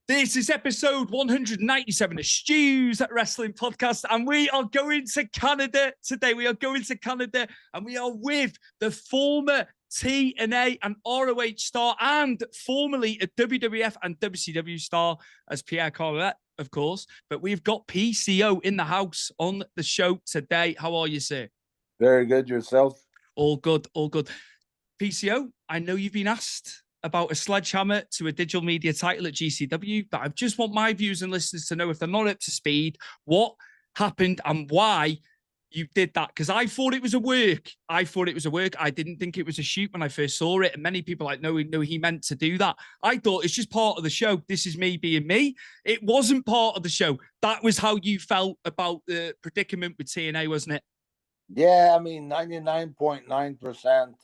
This is episode 197 of Stu's Wrestling Podcast, and we are going to Canada today. We are going to Canada, and we are with the former TNA and ROH star, and formerly a WWF and WCW star, as Pierre Corlett, of course. But we've got PCO in the house on the show today. How are you, sir? Very good. Yourself? All good, all good. PCO, I know you've been asked about a sledgehammer to a digital media title at GCW, but I just want my viewers and listeners to know, if they're not up to speed, what happened and why you did that. Because I thought it was a work. I didn't think it was a shoot when I first saw it. And many people know he meant to do that. I thought it's just part of the show. This is me being me. It wasn't part of the show. That was how you felt about the predicament with TNA, wasn't it? Yeah, I mean, 99.9%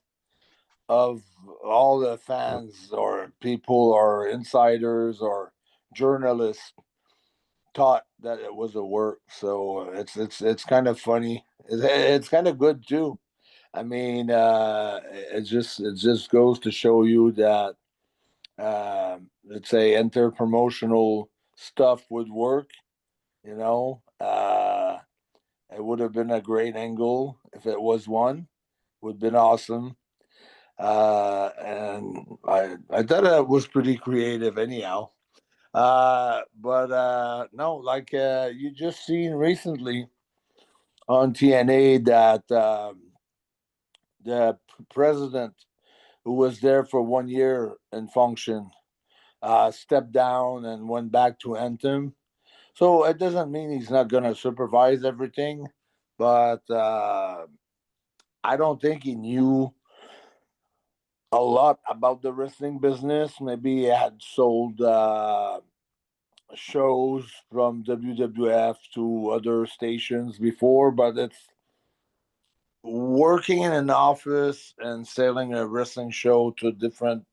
of all the fans or people or insiders or journalists thought that it was a work. So it's kind of funny. It's kind of good too. I mean, it just goes to show you that let's say inter-promotional stuff would work. You know, it would have been a great angle if it was one. Would have been awesome. And I thought it was pretty creative anyhow. But no, like you just seen recently on TNA that the president who was there for 1 year in function stepped down and went back to Anthem. So it doesn't mean he's not going to supervise everything, but I don't think he knew a lot about the wrestling business. Maybe he had sold shows from WWF to other stations before, but it's working in an office and selling a wrestling show to a different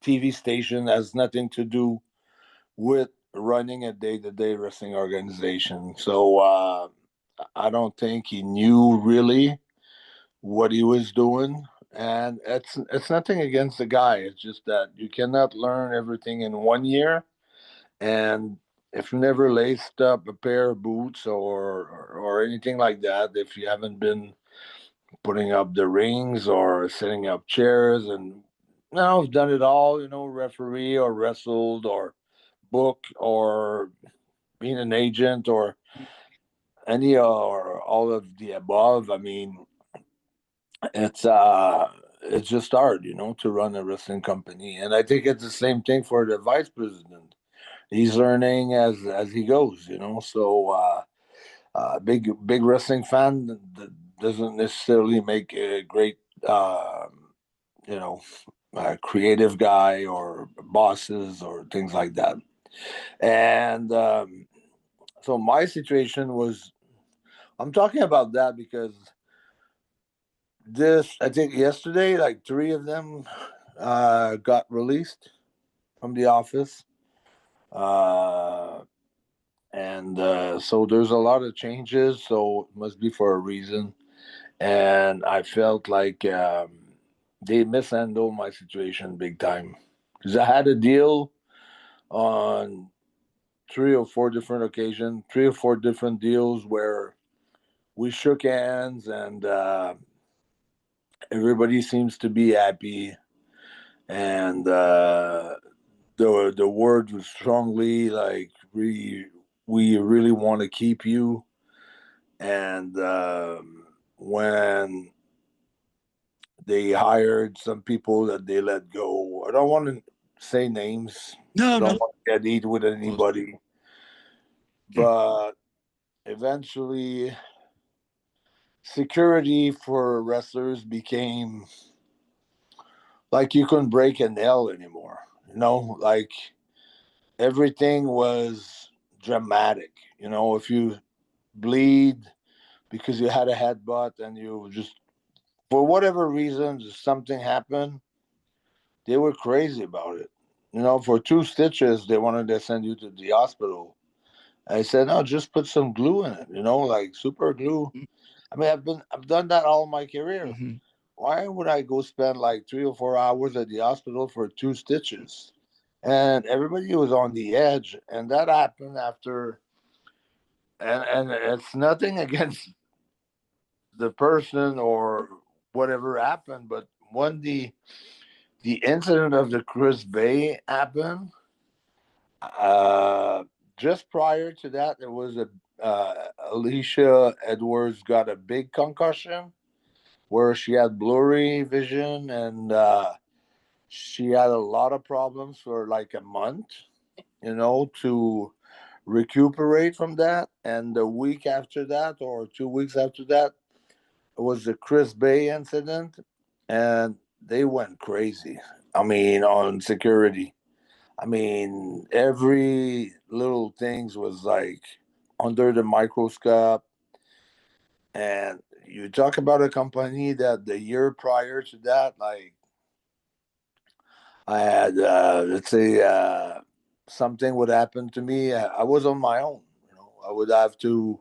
TV station has nothing to do with running a day-to-day wrestling organization. So I don't think he knew really what he was doing. And it's nothing against the guy. It's just that you cannot learn everything in 1 year. And if you never laced up a pair of boots or anything like that, if you haven't been putting up the rings or setting up chairs, and now I've done it all, referee or wrestled or book or being an agent or any or all of the above. I mean, it's just hard, to run a wrestling company. And I think it's the same thing for the vice president. He's learning as he goes, So big wrestling fan doesn't necessarily make a great creative guy or bosses or things like that. And so my situation was, I'm talking about that because I think yesterday, like 3 of them got released from the office. And so there's a lot of changes, so it must be for a reason. And I felt like they mishandled my situation big time. Because I had a deal on 3 or 4 different occasions, 3 or 4 different deals where we shook hands and everybody seems to be happy. And the word was strongly like, we really want to keep you. And when they hired some people that they let go, I don't want to say names. I don't want to get heat with anybody. But eventually, security for wrestlers became like you couldn't break a nail anymore. Like everything was dramatic. If you bleed because you had a headbutt and you just, for whatever reason, something happened, they were crazy about it. For 2 stitches, they wanted to send you to the hospital. I said, no, just put some glue in it, like super glue. I mean, I've done that all my career. Mm-hmm. Why would I go spend like 3 or 4 hours at the hospital for 2 stitches? and everybody was on the edge. And that happened after, and it's nothing against the person or whatever happened, but when the incident of the Chris Bay happened, uh, just prior to that, there was a Alicia Edwards got a big concussion where she had blurry vision, and she had a lot of problems for like a month, to recuperate from that. And the week after that, or 2 weeks after that, it was the Chris Bay incident, and they went crazy. I mean, on security. I mean, every little things was like under the microscope. And you talk about a company that the year prior to that, like I had, let's say, something would happen to me. I was on my own. I would have to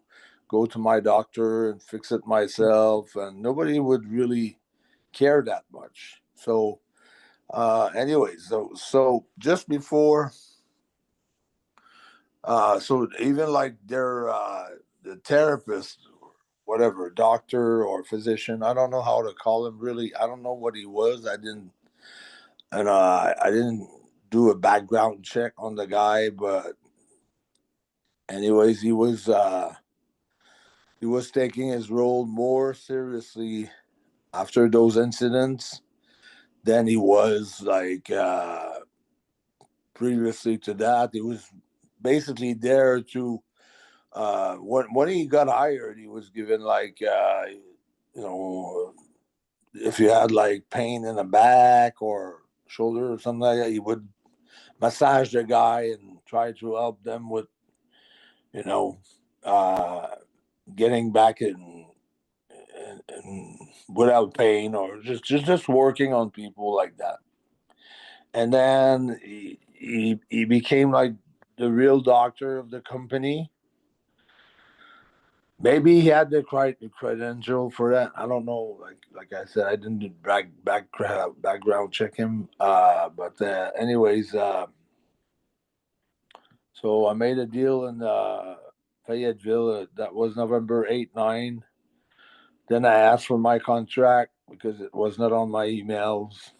go to my doctor and fix it myself, and nobody would really care that much. So, anyways, so just before, so even like their the therapist, whatever, doctor or physician, I don't know how to call him really. I don't know what he was. I didn't do a background check on the guy, but anyways, he was taking his role more seriously after those incidents than he was like previously to that. He was basically there to when he got hired, he was given like if you had like pain in the back or shoulder or something like that, he would massage the guy and try to help them with you know uh, getting back in without pain, or just working on people like that. And then he became like the real doctor of the company. Maybe he had the credential for that. I don't know. Like I said, I didn't background check him. But anyways, so I made a deal in Fayetteville. That was November 8, 9. Then I asked for my contract because it was not on my emails.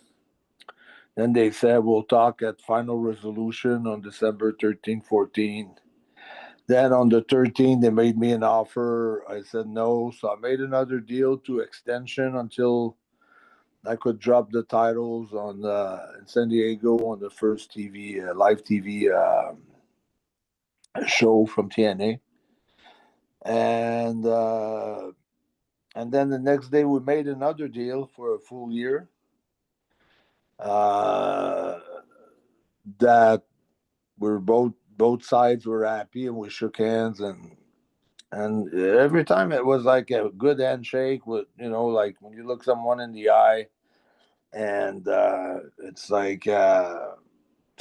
Then they said we'll talk at final resolution on December 13, 14. Then on the 13th, they made me an offer. I said no. So I made another deal to extension until I could drop the titles on in San Diego on the first TV, live TV show from TNA. And and then the next day we made another deal for a full year. Uh, that we're both sides were happy, and we shook hands, and every time it was like a good handshake with like when you look someone in the eye, and it's like to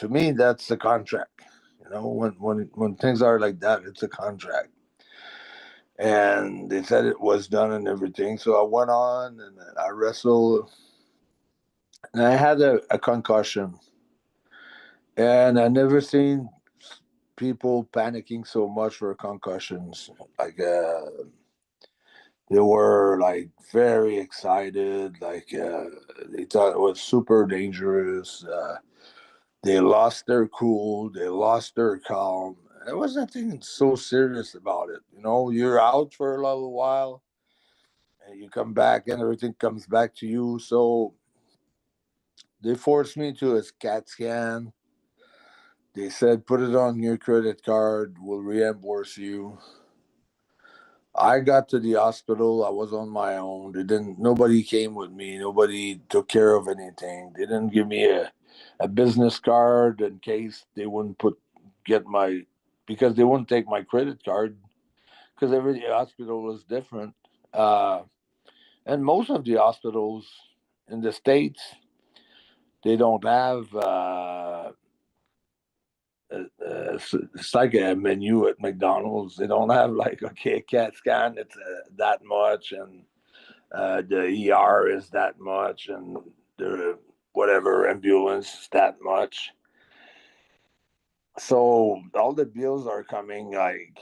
me that's the contract. When things are like that, it's a contract. And they said it was done and everything, so I went on and I wrestled, and I had a concussion, and I never seen people panicking so much for concussions. Like they were like very excited, like they thought it was super dangerous. They lost their cool, they lost their calm. There was nothing so serious about it. You're out for a little while, and you come back, and everything comes back to you. So they forced me to a CAT scan. They said, put it on your credit card, we'll reimburse you. I got to the hospital. I was on my own. Nobody came with me. Nobody took care of anything. They didn't give me a business card in case they wouldn't because they wouldn't take my credit card, because every hospital was different. Uh, and most of the hospitals in the States, they don't have it's like a menu at McDonald's. They don't have like, okay, CAT scan, it's that much, and the ER is that much, and the whatever ambulance is that much. So all the bills are coming like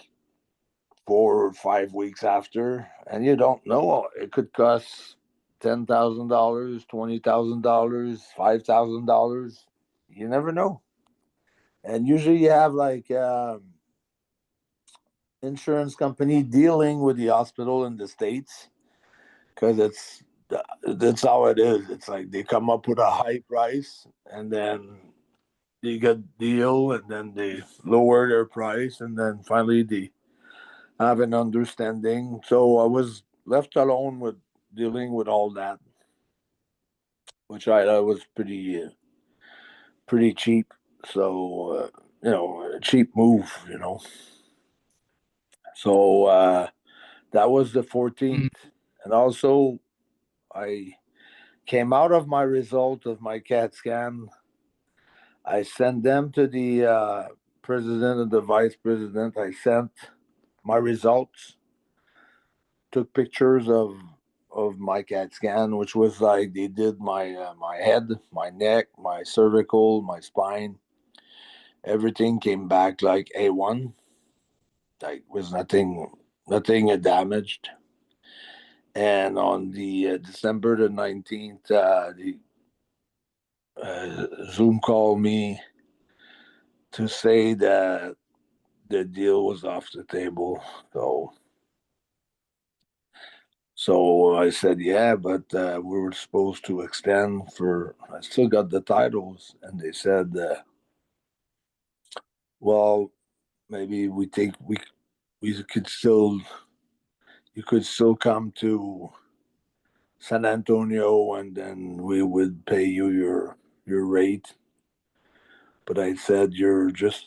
4 or 5 weeks after, and you don't know. It could cost $10,000, $20,000, $5,000. You never know. And usually you have like insurance company dealing with the hospital in the states because that's how it is. It's like they come up with a high price and then they get deal and then they lower their price and then finally they have an understanding. So I was left alone with dealing with all that, which I thought was pretty cheap. So a cheap move. So that was the Mm. 14th, and also I came out of my result of my CAT scan. I sent them to the president and the vice president. I sent my results, took pictures of my CAT scan, which was like they did my head, my neck, my cervical, my spine. Everything came back like A1. Like was nothing damaged. And on the December the 19th, the Zoom called me to say that the deal was off the table. So I said, yeah, but we were supposed to extend for. I still got the titles, and they said, well, maybe we could still you could still come to San Antonio, and then we would pay you your rate. But I said, you're just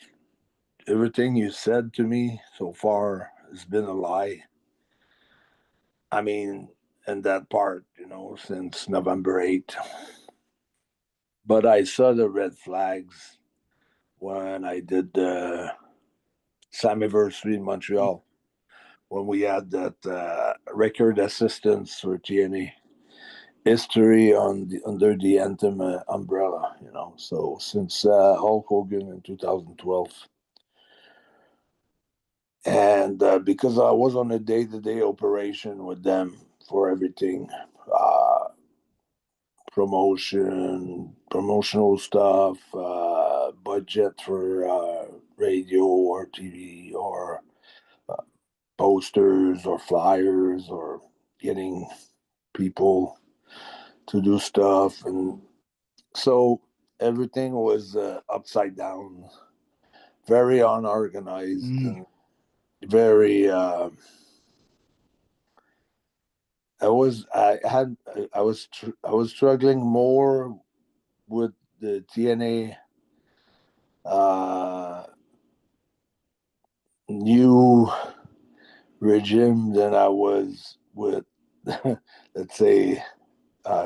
everything you said to me so far has been a lie. I mean, in that part, since November 8th. But I saw the red flags when I did the Samiversary in Montreal, when we had that record assistance for TNA history under the Anthem umbrella. So since Hulk Hogan in 2012. And because I was on a day-to-day operation with them for everything, uh, promotional stuff, budget for radio or TV or uh, posters or flyers or getting people to do stuff. And so everything was upside down, very unorganized, Mm. and very. I was struggling more with the TNA new regime than I was with, let's say,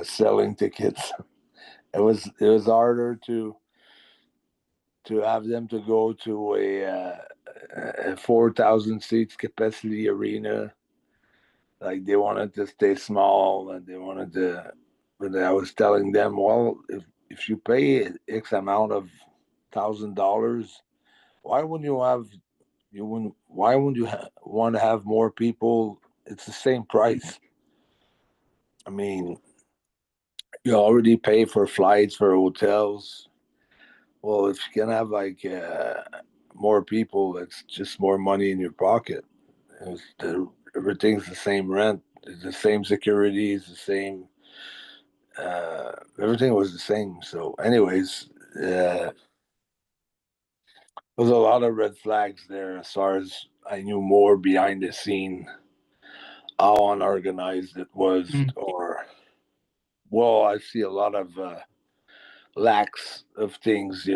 selling tickets. It was harder to have them to go to a 4,000 seats capacity arena. Like they wanted to stay small, and they wanted to. But I was telling them, well, if you pay X amount of $1,000, why wouldn't you have you wouldn't why wouldn't you want to have more people? It's the same price. I mean, you already pay for flights, for hotels. Well, if you can have like more people, that's just more money in your pocket. Everything's the same rent, it's the same security, it's the same. Everything was the same. So, anyways, there was a lot of red flags there as far as I knew more behind the scene, how unorganized it was, Mm. or well, I see a lot of lacks of things,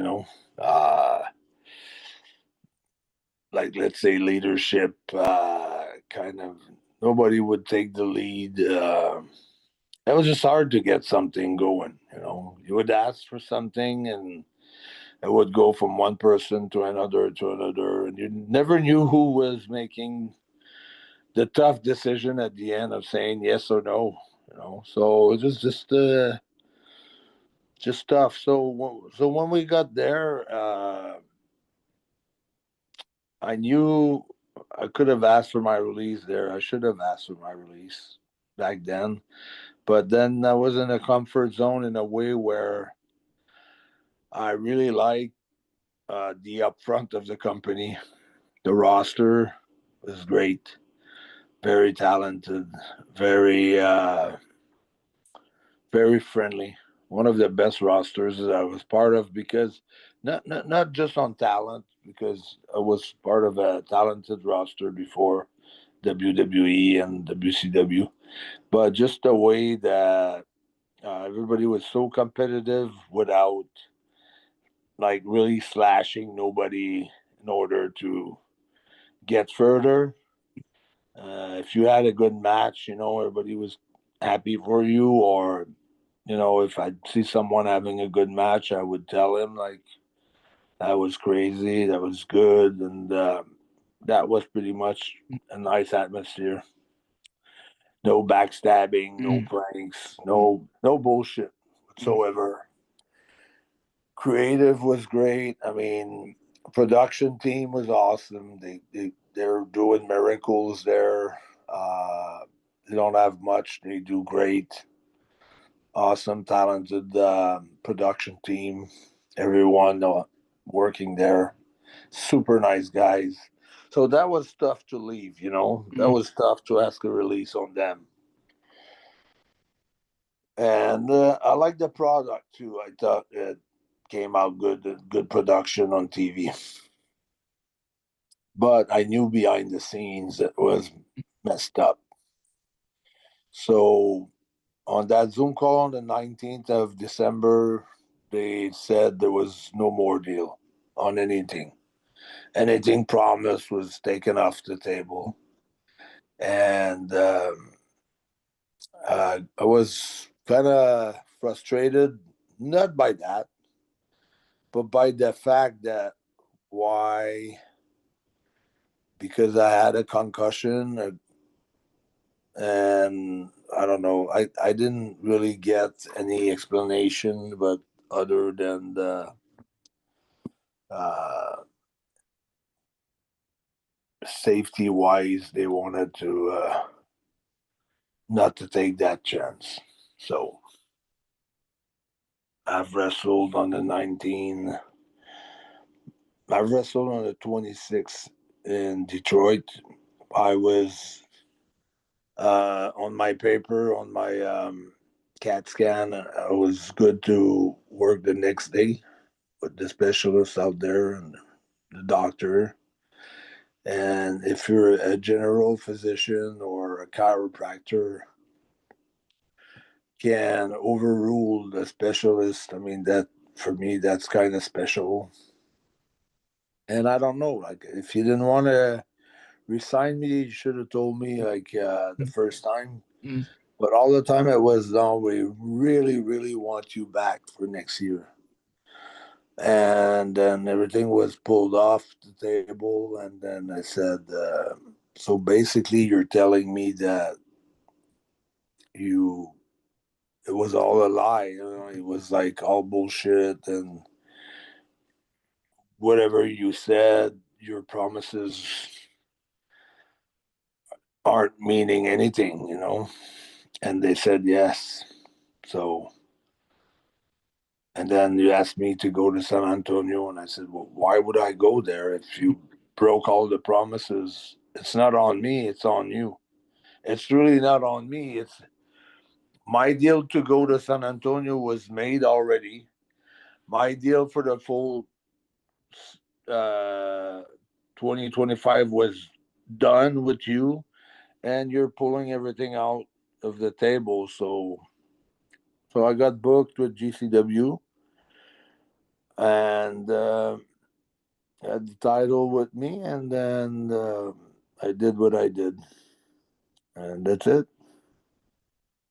like let's say leadership, kind of nobody would take the lead. It was just hard to get something going. You would ask for something, and it would go from one person to another, and you never knew who was making the tough decision at the end of saying yes or no. So it was just tough. So when we got there, I knew I could have asked for my release there. I should have asked for my release back then. But then I was in a comfort zone in a way where I really like the upfront of the company. The roster was great, very talented, very very friendly. One of the best rosters that I was part of because not just on talent, because I was part of a talented roster before WWE and WCW, but just the way that everybody was so competitive without like really slashing nobody in order to get further. If you had a good match, everybody was happy for you. Or, if I see someone having a good match, I would tell him, like, that was crazy, that was good. And that was pretty much a nice atmosphere. No backstabbing, no pranks, no bullshit whatsoever. Creative was great. I mean, production team was awesome. They're doing miracles there. They don't have much. They do great. Awesome, talented production team. Everyone working there, super nice guys. So that was tough to leave. That was tough to ask a release on them. And I like the product too. I thought it came out good production on TV. But I knew behind the scenes it was messed up. So on that Zoom call on the 19th of December, they said there was no more deal on anything. Anything promised was taken off the table. And I was kind of frustrated, not by that, but by the fact that why, because I had a concussion, and I don't know, I didn't really get any explanation, but other than the uh, safety wise, they wanted to not to take that chance. So I've wrestled on the 19. I've wrestled on the 26th in Detroit. I was on my paper, on my CAT scan. I was good to work the next day with the specialist out there and the doctor. And if you're a general physician or a chiropractor, can overrule the specialist. I mean, that for me, that's kind of special. And I don't know, like, if you didn't want to resign me, you should have told me, like, the first time. But all the time it was, no, we really, really want you back for next year. And then everything was pulled off the table. And then I said, so basically, you're telling me that you it was all a lie. It was like all bullshit, and whatever you said, your promises aren't meaning anything. And they said yes. So, and then you asked me to go to San Antonio, and I said, well, why would I go there if you broke all the promises? It's not on me, it's on you. It's really not on me. It's my deal to go to San Antonio was made already. My deal for the full uh, 2025 was done with you, and you're pulling everything out of the table. So I got booked with GCW, and had the title with me, and then I did what I did, and that's it.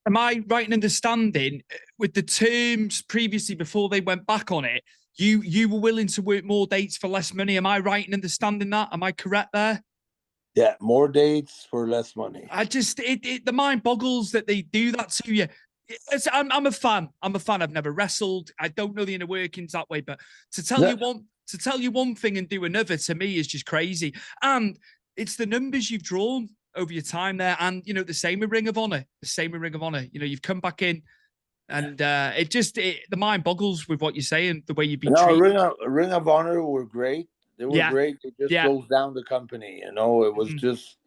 Am I right in understanding with the terms previously before they went back on it? You were willing to work more dates for less money. Am I right in understanding that? Am I correct there? Yeah, more dates for less money. I just the mind boggles that they do that to you. I'm a fan. I'm a fan. I've never wrestled. I don't know the inner workings that way, but to tell No, you one to tell you one thing and do another, to me, is just crazy. And it's the numbers you've drawn over your time there. And, you know, the same with Ring of Honor, You know, you've come back in and the mind boggles with what you're saying, the way you've been No, treated. Ring of Honor were great. They were Yeah. great. They just Yeah. closed down the company. You know, it was just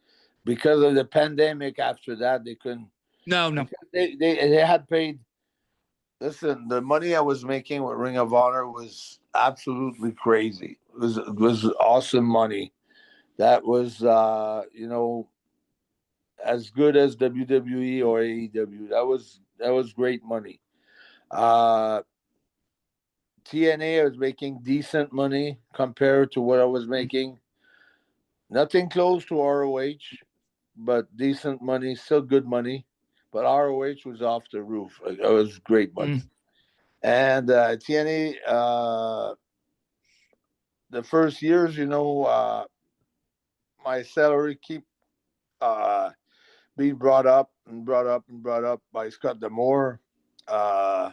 because of the pandemic. After that, they couldn't. No. Because they had paid. Listen, the money I was making with Ring of Honor was absolutely crazy. It was awesome money. That was you know, as good as WWE or AEW. That was great money. Uh TNA, I was making decent money compared to what I was making. Nothing close to ROH, but decent money, still good money. But ROH was off the roof. It was great money. And TNA, the first years, you know, my salary keep uh, being brought up and brought up and brought up by Scott Demore. Uh,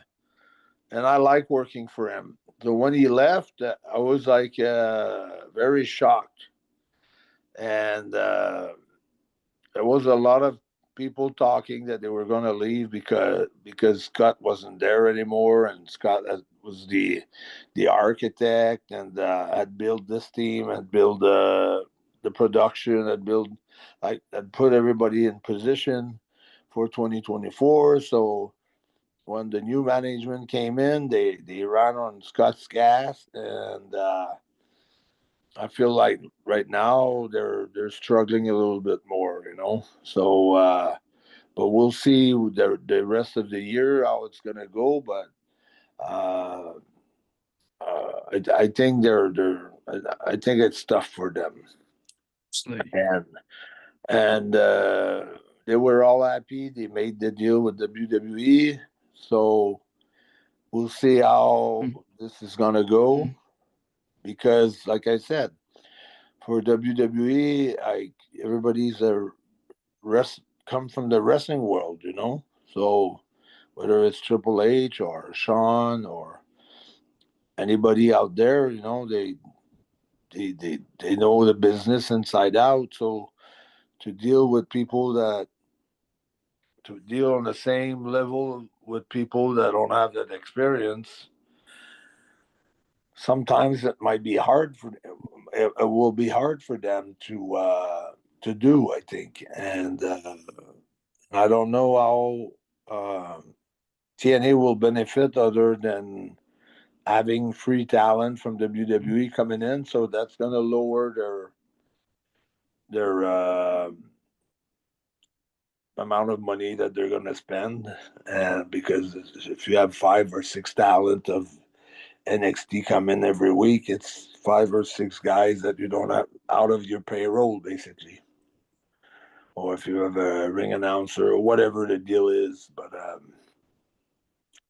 and I like working for him. So when he left, I was like very shocked. And there was a lot of people talking that they were going to leave because Scott wasn't there anymore, and Scott was the architect and had built this team, had built the production, had built like had put everybody in position for 2024. So when the new management came in, they ran on Scott's gas, and I feel like right now they're struggling a little bit more, you know. So, but we'll see the rest of the year how it's gonna go. But uh, I think I think it's tough for them, Absolutely. and they were all happy. They made the deal with WWE, so we'll see how this is gonna go. Because, like I said, for WWE, everybody's a come from the wrestling world, you know. So whether it's Triple H or Sean or anybody out there, you know, they know the business inside out. So to deal with people that to deal on the same level with people that don't have that experience, sometimes it might be hard for it will be hard for them to do, I think. And I don't know how TNA will benefit other than having free talent from WWE coming in. So that's going to lower their amount of money that they're going to spend. And because if you have 5 or 6 talent of NXT come in every week, it's 5 or 6 guys that you don't have out of your payroll, basically. Or if you have a ring announcer or whatever the deal is. But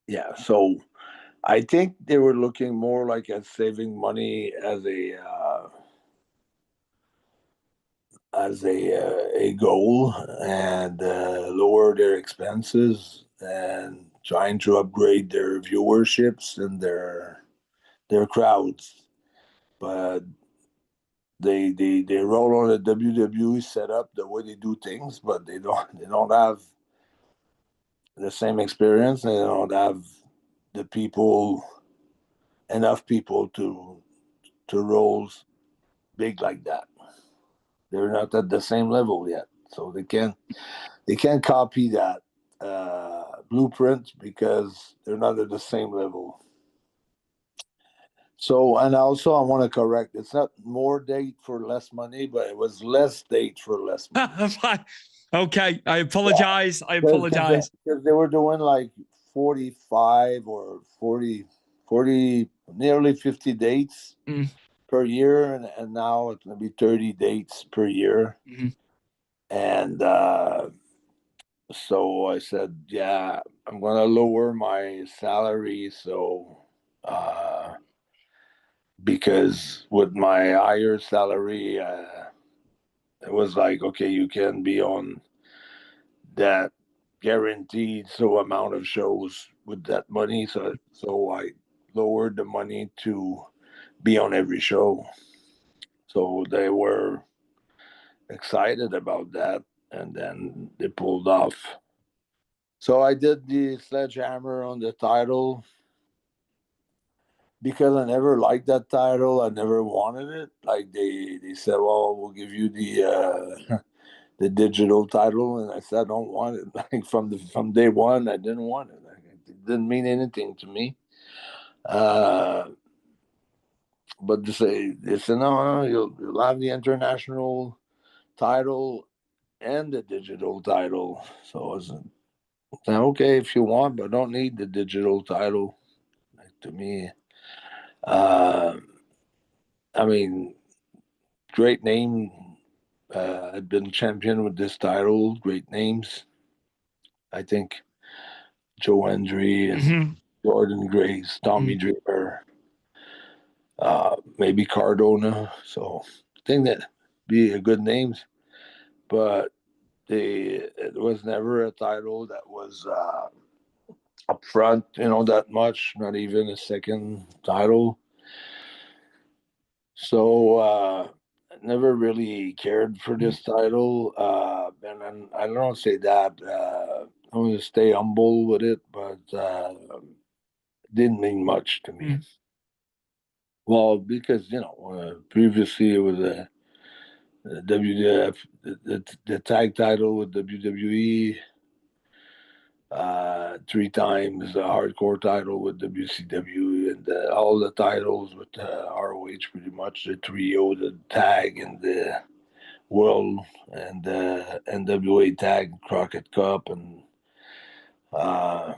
yeah, so I think they were looking more like at saving money as a goal, and lower their expenses and trying to upgrade their viewerships and their crowds. But they roll on the WWE setup the way they do things, but they don't have the same experience. They don't have the people enough people to roll big like that. They're not at the same level yet, so they can't copy that blueprint because they're not at the same level. So, and also I want to correct, it's not more date for less money, but it was less date for less money. Okay, I apologize. I apologize. Because they were doing like 45 or 40, nearly 50 dates per year, and now it's going to be 30 dates per year. And so I said, yeah, I'm going to lower my salary. So, because with my higher salary, it was like, okay, you can be on that guaranteed so amount of shows with that money. So I lowered the money to be on every show. So they were excited about that, and then they pulled off. So I did the sledgehammer on the title because I never liked that title. I never wanted it. Like they said, well, we'll give you the digital title, and I said I don't want it. Like from day one, I didn't want it. Like, it didn't mean anything to me. But they say no, you'll have the international title and the digital title. So I was okay if you want, but I don't need the digital title. Like, to me, uh, I mean, great name. I've been champion with this title. Great names. I think Joe Hendry and Jordan Grace, Tommy Dreamer, maybe Cardona. So I think that be a good names, but it was never a title that was up front, that much. Not even a second title. So never really cared for this title, and I don't say that. I want to stay humble with it, but didn't mean much to me. Well, because previously it was a WWF, the tag title with WWE, 3 times the hardcore title with WCW, and all the titles with ROH, pretty much the trio, the tag and the world and the NWA tag Crockett Cup, and uh,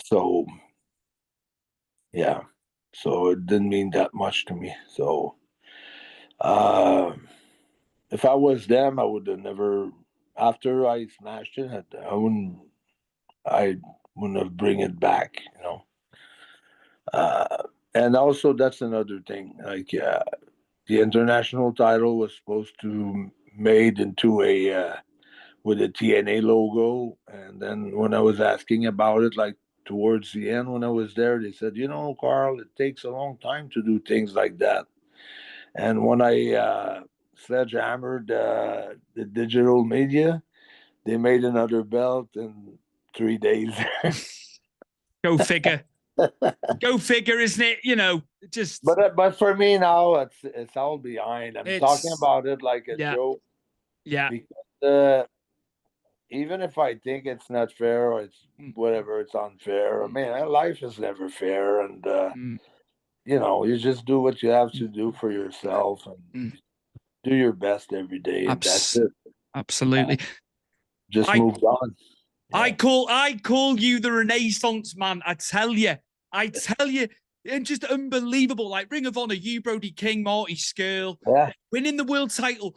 so yeah, so it didn't mean that much to me. So uh, if I was them, I would have never. After I smashed it, I wouldn't have bring it back. Uh, and also, that's another thing. Like, the international title was supposed to made into a with a TNA logo, and then when I was asking about it, like towards the end when I was there, they said, Carl, it takes a long time to do things like that. And when I sledgehammered the digital media, they made another belt in 3 days. Go figure. Go figure, isn't it? Just. But for me now, it's all behind. I'm talking about it like a joke. Yeah. Because even if I think it's not fair or it's whatever, it's unfair. I mean, life is never fair, and you just do what you have to do for yourself and do your best every day, and that's it. Absolutely. Just moved on. Yeah. I call you the Renaissance man. I tell you, and just unbelievable. Like Ring of Honor, you, Brody King, Marty Skrull, winning the world title.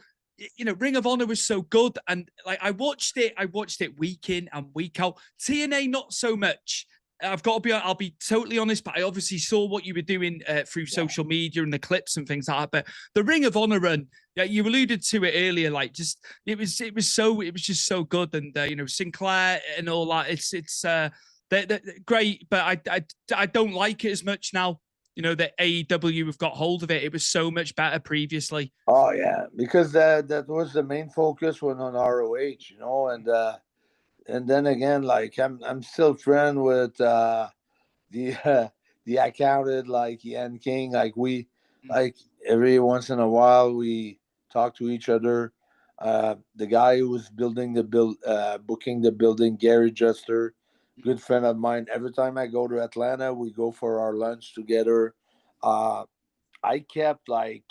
Ring of Honor was so good, and like I watched it week in and week out. TNA not so much. I'll be totally honest, but I obviously saw what you were doing through social media and the clips and things like that. But the Ring of Honor run, you alluded to it earlier, like just it was just so good, and Sinclair and all that. It's they're great, but I don't like it as much now. That AEW have got hold of it. It was so much better previously. Oh yeah, because that was the main focus when on ROH, and then again, like I'm still friend with the the accountant, like Ian King. Like every once in a while we talk to each other. The guy who was booking the building, Gary Juster, good friend of mine. Every time I go to Atlanta, we go for our lunch together. I kept like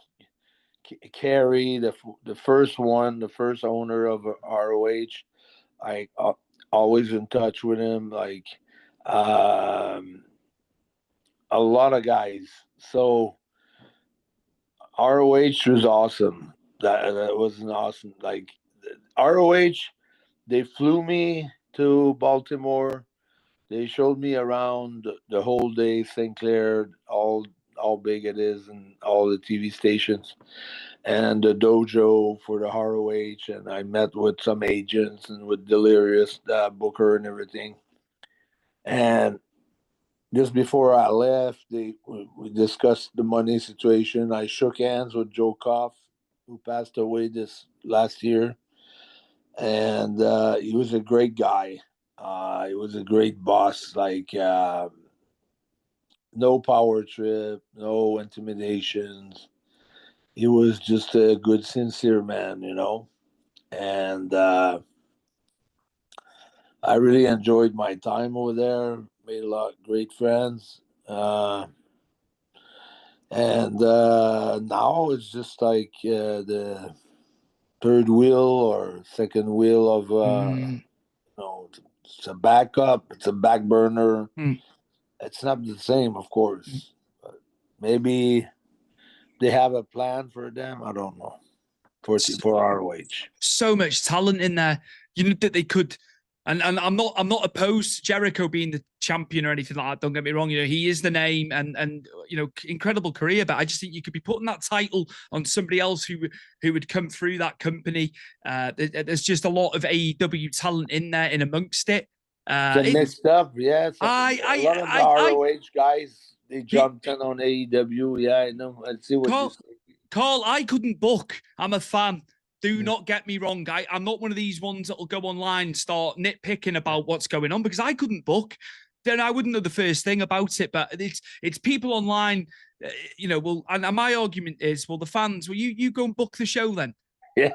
Carrie, the first one, the first owner of ROH. I always in touch with him. Like a lot of guys. So ROH was awesome. That was an awesome. Like ROH, they flew me to Baltimore. They showed me around the whole day, St. Clair, all how big it is, and all the TV stations, and the dojo for the ROH. And I met with some agents and with Delirious Booker and everything. And just before I left, we discussed the money situation. I shook hands with Joe Koff, who passed away this last year, and he was a great guy. He was a great boss. Like no power trip, no intimidations. He was just a good, sincere man, you know. And I really enjoyed my time over there. Made a lot of great friends. And now it's just like the third wheel or second wheel of Mm, it's a backup, it's a back burner. mm. It's not the same, of course. But maybe they have a plan for them. I don't know for ROH. So much talent in there. You know that they could, and I'm not opposed to Jericho being the champion or anything like that. Don't get me wrong. You know he is the name and incredible career. But I just think you could be putting that title on somebody else who would come through that company. There's just a lot of AEW talent in there in amongst it. It's a mixed up, yeah. A lot of the ROH guys they he, jumped in on AEW. Yeah, I know. I see what you Carl, say. Carl, I couldn't book. I'm a fan. Do not get me wrong. I'm not one of these ones that will go online and start nitpicking about what's going on because I couldn't book. Then I wouldn't know the first thing about it. But it's people online, well, and my argument is, well, the fans, well, you go and book the show then. Yeah.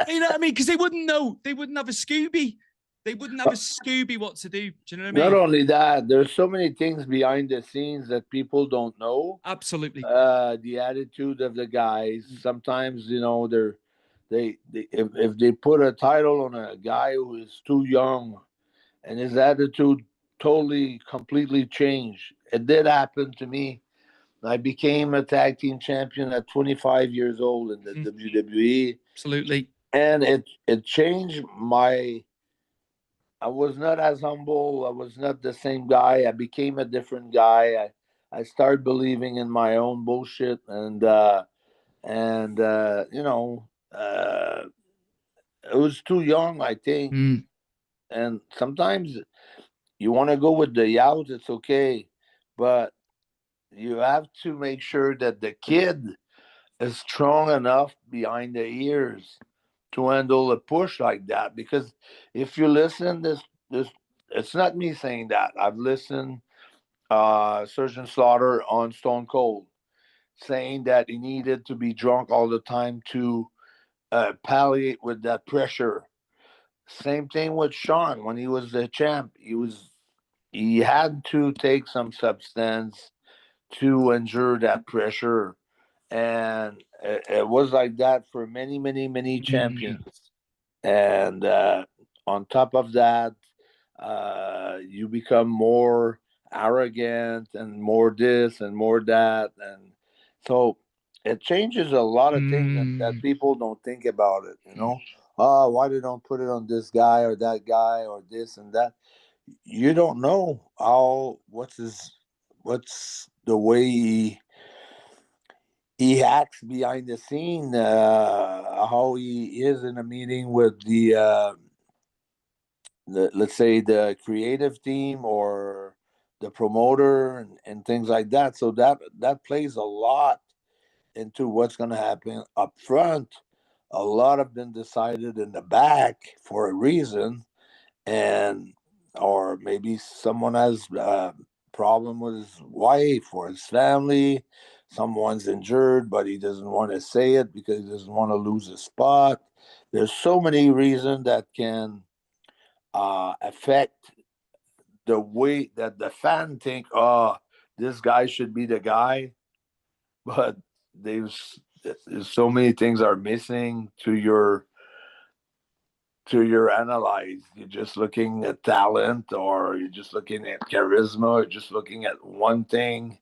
You know what I mean? Because they wouldn't know. They wouldn't have a Scooby. They wouldn't have a Scooby what to do. Do you know what I Not mean? only that, there's so many things behind the scenes that people don't know. Absolutely. The attitude of the guys. Sometimes, they if they put a title on a guy who is too young and his attitude totally completely changed. It did happen to me. I became a tag team champion at 25 years old in the WWE, Absolutely. and it changed my. I was not as humble. I was not the same guy. I became a different guy. I started believing in my own bullshit, and it was too young, I think. Mm. And sometimes you want to go with the out, it's okay, but you have to make sure that the kid is strong enough behind the ears to handle a push like that. Because if you listen, this it's not me saying that. I've listened Surgeon Slaughter on Stone Cold saying that he needed to be drunk all the time to palliate with that pressure. Same thing with Sean when he was the champ. He had to take some substance to endure that pressure, and it was like that for many, many, many Mm. champions. And on top of that, you become more arrogant and more this and more that, and so it changes a lot of things that Mm. people don't think about it. Oh, why they don't put it on this guy or that guy or this and that? You don't know how what's the way he acts behind the scene, how he is in a meeting with the let's say the creative team or the promoter and things like that. So that plays a lot into what's going to happen up front. A lot have been decided in the back for a reason, and or maybe someone has a problem with his wife or his family. Someone's injured, but he doesn't want to say it because he doesn't want to lose his spot. There's so many reasons that can affect the way that the fan think. Oh, this guy should be the guy, but there's there's so many things are missing to your analyze. You're just looking at talent, or you're just looking at charisma, or just looking at one thing,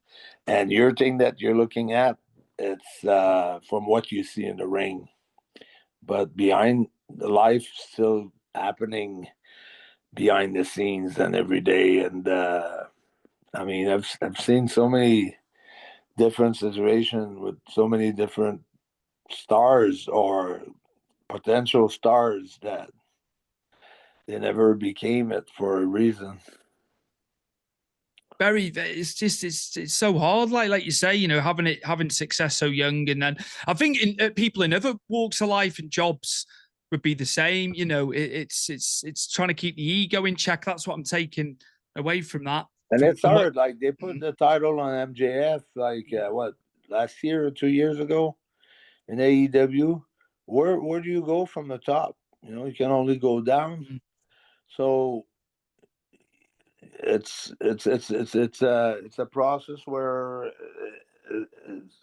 and your thing that you're looking at, it's from what you see in the ring, but behind the life still happening behind the scenes and every day. And I mean, I've seen so many different situations with so many different stars or potential stars that they never became it for a reason. It's so hard, like you say, having success so young. And then I think people in other walks of life and jobs would be the same. It's trying to keep the ego in check. That's what I'm taking away from that. And it's From what hard. Like they put the title on MJF, like what, last year or 2 years ago in AEW. Where do you go from the top? You can only go down. So it's a process where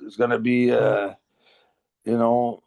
it's going to be you know